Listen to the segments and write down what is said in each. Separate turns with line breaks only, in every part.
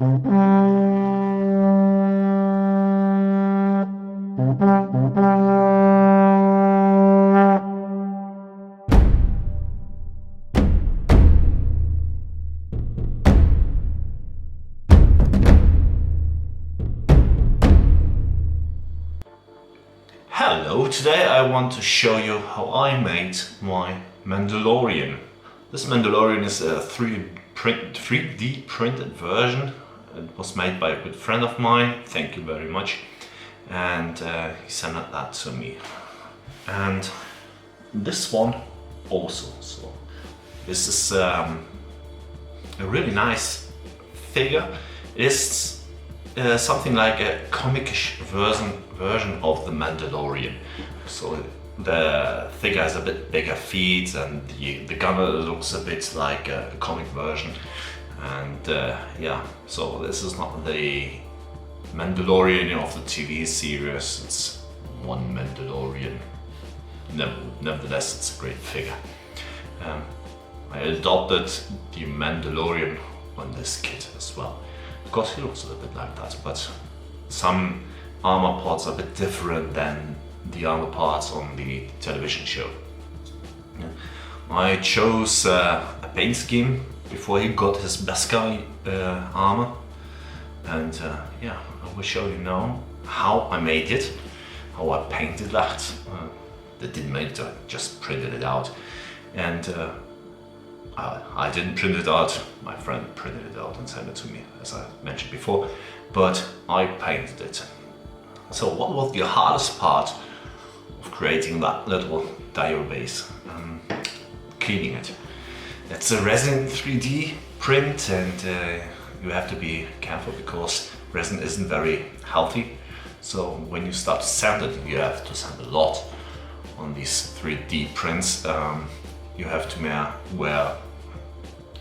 Hello, today I want to show you how I made my Mandalorian. This Mandalorian is a 3D printed version. It was made by a good friend of mine, thank you very much, and he sent that to me. And this one also, so this is a really nice figure. It's something like a comic-ish version of the Mandalorian. So the figure has a bit bigger feet, and the gunner looks a bit like a comic version. And yeah, so this is not the Mandalorian of the TV series. It's one Mandalorian. Nevertheless, it's a great figure. I adopted the Mandalorian on this kit as well, because he looks a little bit like that, but some armor parts are a bit different than the armor parts on the television show. I chose a paint scheme before he got his Beskar armor, and yeah, I will show you now how I made it, how I painted that. I didn't make it, I just printed it out, and I didn't print it out, my friend printed it out and sent it to me, as I mentioned before, but I painted it. So what was the hardest part of creating that little dial base? Cleaning it. It's a resin 3D print, and you have to be careful because resin isn't very healthy. So when you start to sand it, you have to sand a lot on these 3D prints. You have to wear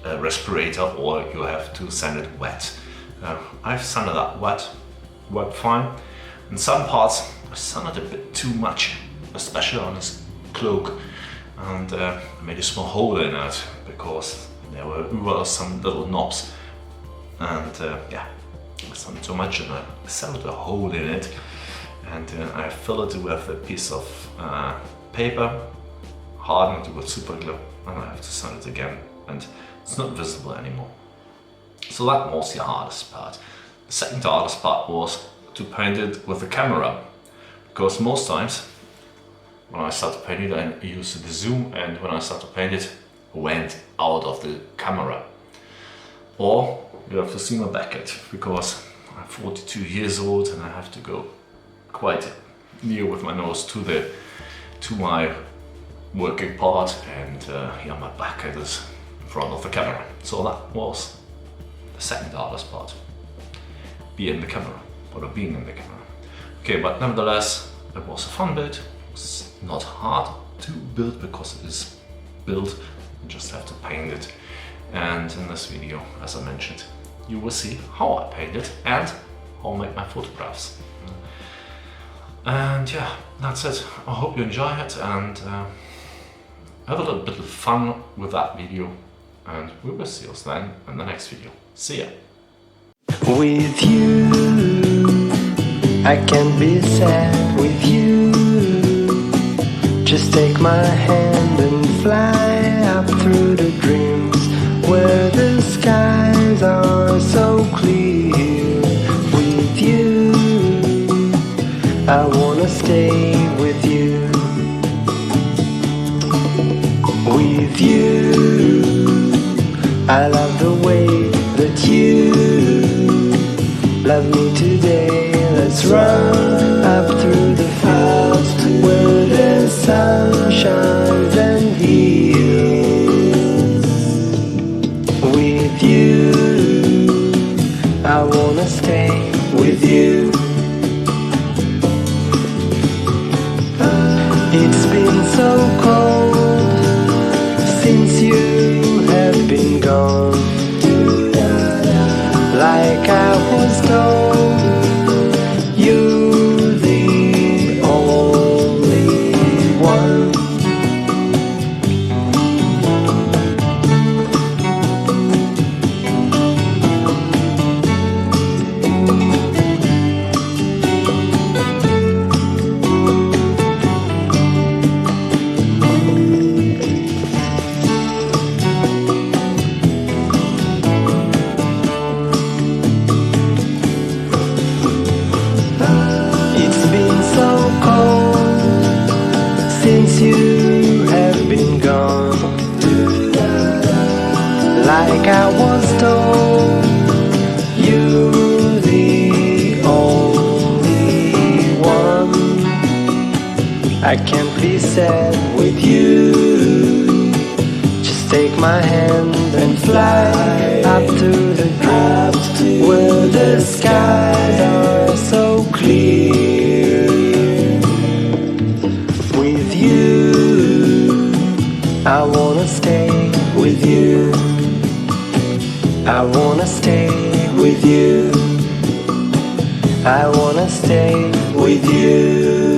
a respirator, or you have to sand it wet. I've sanded that wet, worked fine. In some parts I sanded a bit too much, especially on his cloak, and I made a small hole in it because there were some little knobs, and yeah, I sanded too much and I sanded a hole in it, and I filled it with a piece of paper, hardened it with super glue, and I have to sand it again, and it's not visible anymore. So that was the hardest part. The second hardest part was to paint it with the camera, because most times when I start to paint it, I use the zoom, and when I start to paint it, I went out of the camera. Or you have to see my back because I'm 42 years old and I have to go quite near with my nose to my working part, and yeah, my back is in front of the camera. So that was the second hardest part, being in the camera. Okay, but nevertheless, it was a fun bit. It's not hard to build because it is built. You just have to paint it. And in this video, as I mentioned, you will see how I paint it and how I make my photographs. And yeah, that's it. I hope you enjoy it, and have a little bit of fun with that video. And we will see us then in the next video. See ya!
With you, I can't be sad with you. Just take my hand and fly up through the dreams where the skies are so clear. With you, I wanna stay with you. With you, I love the way that you love me today. Let's run up through the fields where the sun shines and heals. With you, I wanna stay with you. It's been so cold since you have been gone. Like I was told, you're the only one. I can't be sad with you. Just take my hand and fly up to the dream where the skies are so clear. With you, I wanna stay with you. I wanna stay with you. I wanna stay with you.